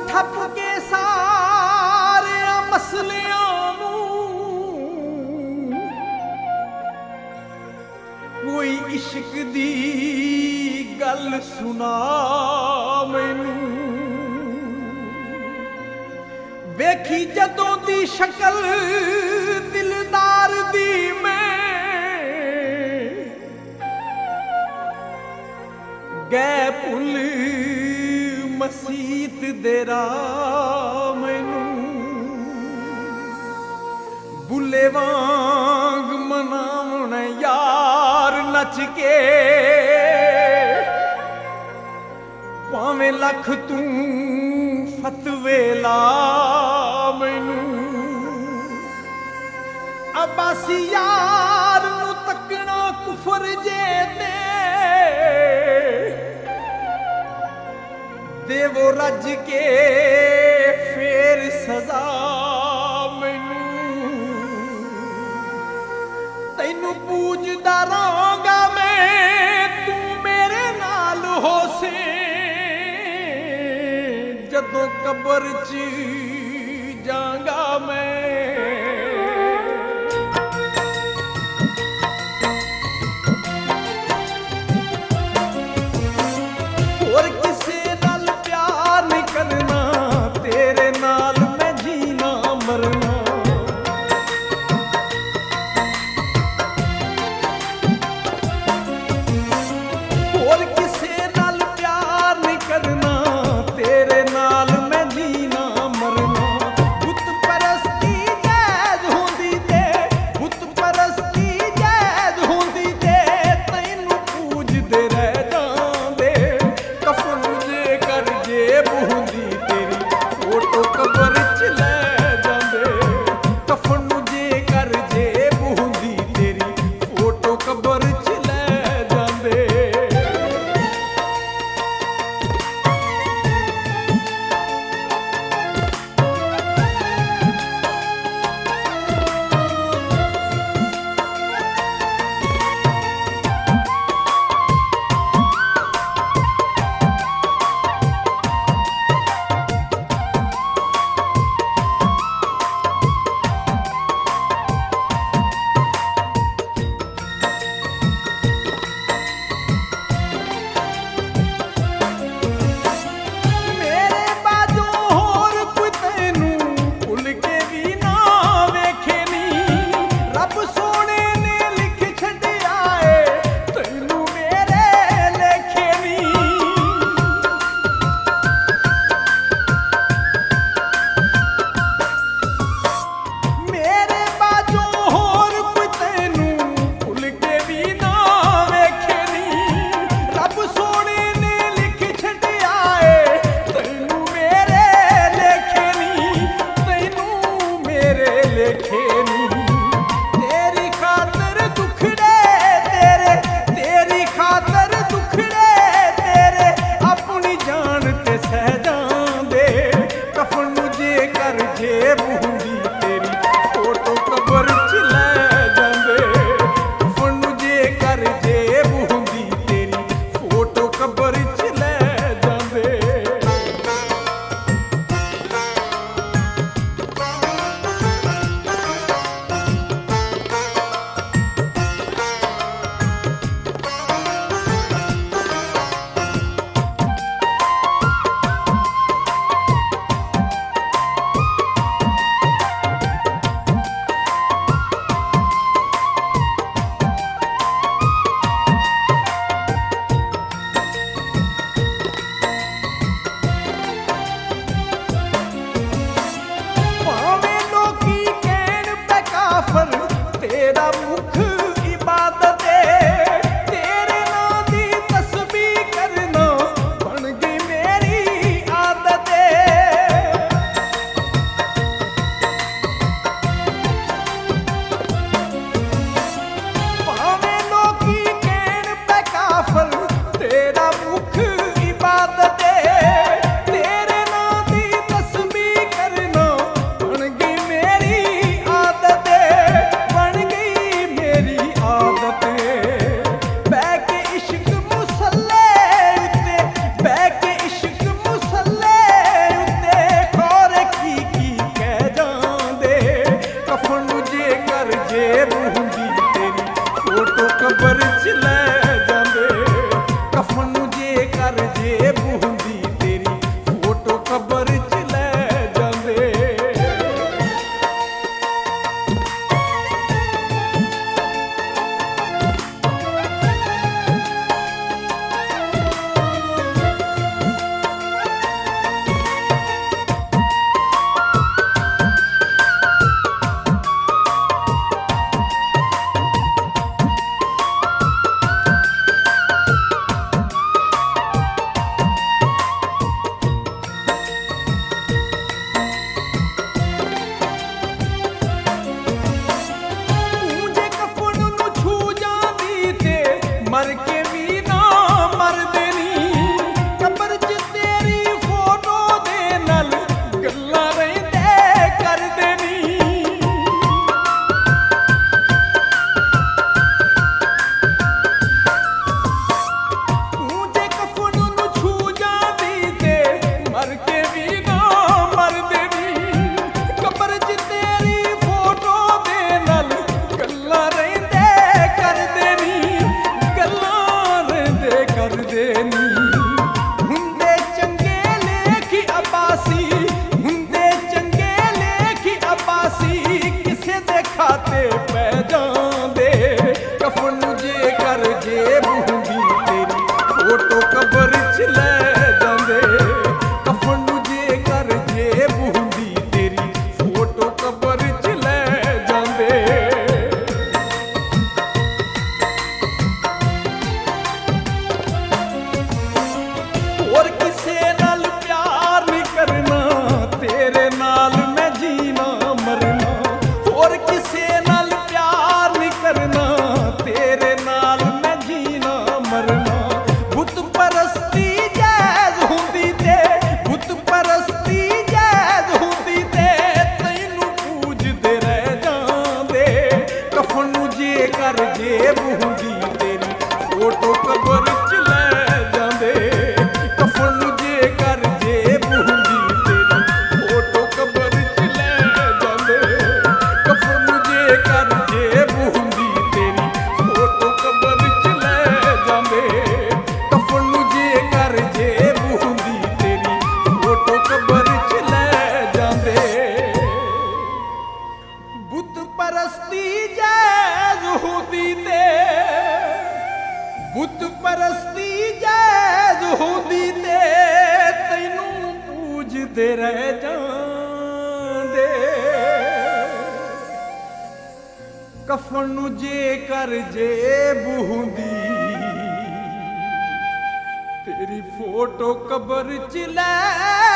ठप के सारे मसलियां नूं कोई इश्क दी गल सुना मैनू वेखी जदों दी शक्ल दिलदार दी मैं गै भुल मसीत देरा मैनू बुले वांग मनावण यार नच के भावें लख तू फतवे ला मैनू अब्बासी यार नू तकना कुफर जे देवो रज के फेर सजा मैनू तैनू पूजदा रहांगा मैं तू मेरे नाल होसे जदों कबर च जांगा मैं ਕਬਰ ਚ ਲੈ ਜਾਂਦੇ। ਕਫਨ ਨੂੰ ਜੇ ਕਰ ਜੇਬ ਹੁੰਦੀ ਤੇਰੀ ਫੋਟੋ ਕਬਰ ਚ ਲੈ ਜਾਂਦੇ। ਮਰ ਕੇ ਵੀ ਨਾ ਮਰਦੇ ਨੀ, ਕਬਰ ਚ ਤੇਰੀ ਫੋਟੋ ਦੇ ਨਾਲ ਗੱਲਾਂ ਰਹਿੰਦੇ ਕਰਦੇ ਨੀ। ਤੂੰ ਜੇ ਕਫਨ ਨੂੰ ਛੂ ਜਾਂਦੀ ਤੇ ਮਰ ਕੇ ਵੀ ਨਾ ਮਰਦੇ ਨੀ, ਕਬਰ ਚ ਤੇਰੀ ਫੋਟੋ ਦੇ ਨਾਲ ਗੱਲਾਂ ਰਹਿੰਦੇ ਕਰਦੇ ਨੀ। ਕਰਦੇ ਨੀ ਹੁੰਦੇ ਚੰਗੇ ਲੇਖੀ ਅਬਾਸੀ, ਹੁੰਦੇ ਚੰਗੇ ਲੇਖੀ ਅਬਾਸੀ, ਕਿਸੇ ਦੇ ਖਾਤੇ ਪੈ ਜਾਂਦੇ। ਕਫਨ ਨੂੰ ਜੇ ਕਰ ਜੇਬ ਹੁੰਦੀ ਤੇਰੀ ਫੋਟੋ ਕਬਰ ਚ ਲੈ ਜਾਂਦੇ। ਕਫਨ ਨੂੰ ਜੇ ਕਰ ਜੇਬ ਹੁੰਦੀ ਤੇਰੀ ਫੋਟੋ ਕਬਰ ਚ ਲੈ ਜਾਂਦੇ। ਹੋਰ ਕਿਸੇ ਨਾਲ ਪਿਆਰ ਨਹੀਂ ਕਰਨਾ, ਤੇਰੇ ਨਾਲ ਮੈਂ ਜੀਣਾ ਮਰਨਾ। ਹੋਰ ਕਿਸੇ ਨਾਲ ਪਿਆਰ ਨਹੀਂ ਕਰਨਾ, ਤੇਰੇ ਨਾਲ ਮੈਂ ਜੀਣਾ ਮਰਨਾ। ਬੁੱਤ ਪਰਸਤੀ ਜਾਇਜ਼ ਹੁੰਦੀ ਤੇ, ਬੁੱਤ ਪਰਸਤੀ ਜਾਇਜ਼ ਹੁੰਦੀ ਤੇ ਤੈਨੂੰ ਪੂਜਦੇ ਰਹਿ ਜਾਂਦੇ। ਕਫਨ ਨੂੰ ਜੇ ਕਰ ਜੇਬ ਹੁੰਦੀ ਤੇਰੀ ਫੋਟੋ ਕਬਰ ਚ ਲੈ ਜਾਂਦੇ। ਕਫਨ ਨੂੰ ਜੇ ਕਰ ਜੇਬ ਹੁੰਦੀ ਤੇਰੀ ਫੋਟੋ ਕਬਰ ਚ ਲੈ ਜਾਂਦੇ। ਕਫਨ ਨੂੰ ਜੇ ਕਰ ਜੇਬ ਹੁੰਦੀ ਤੇਰੀ ਫੋਟੋ ਕਬਰ ਚ ਲੈ ਜਾਂਦੇ। ਕਫਨ ਨੂੰ ਜੇ ਕਰ ਜੇਬ ਹੁੰਦੀ ਤੇਰੀ ਫੋਟੋ ਕਬਰ ਚ ਲੈ ਜਾਂਦੇ। ਬੁੱਤ ਪਰਸਤੀ ਜਾਇਜ਼ ਹੁੰਦੀ ਤੇ, ਬੁੱਤ ਪਰਸਤੀ ਜਾਇਜ਼ ਹੁੰਦੀ ਤੇ ਤੈਨੂੰ ਪੂਜਦੇ ਰਹਿ ਜਾਂਦੇ। ਕਫਨ ਨੂੰ ਜੇ ਕਰ ਜੇਬ ਹੁੰਦੀ ਤੇਰੀ ਫੋਟੋ ਕਬਰ ਚ ਲੈ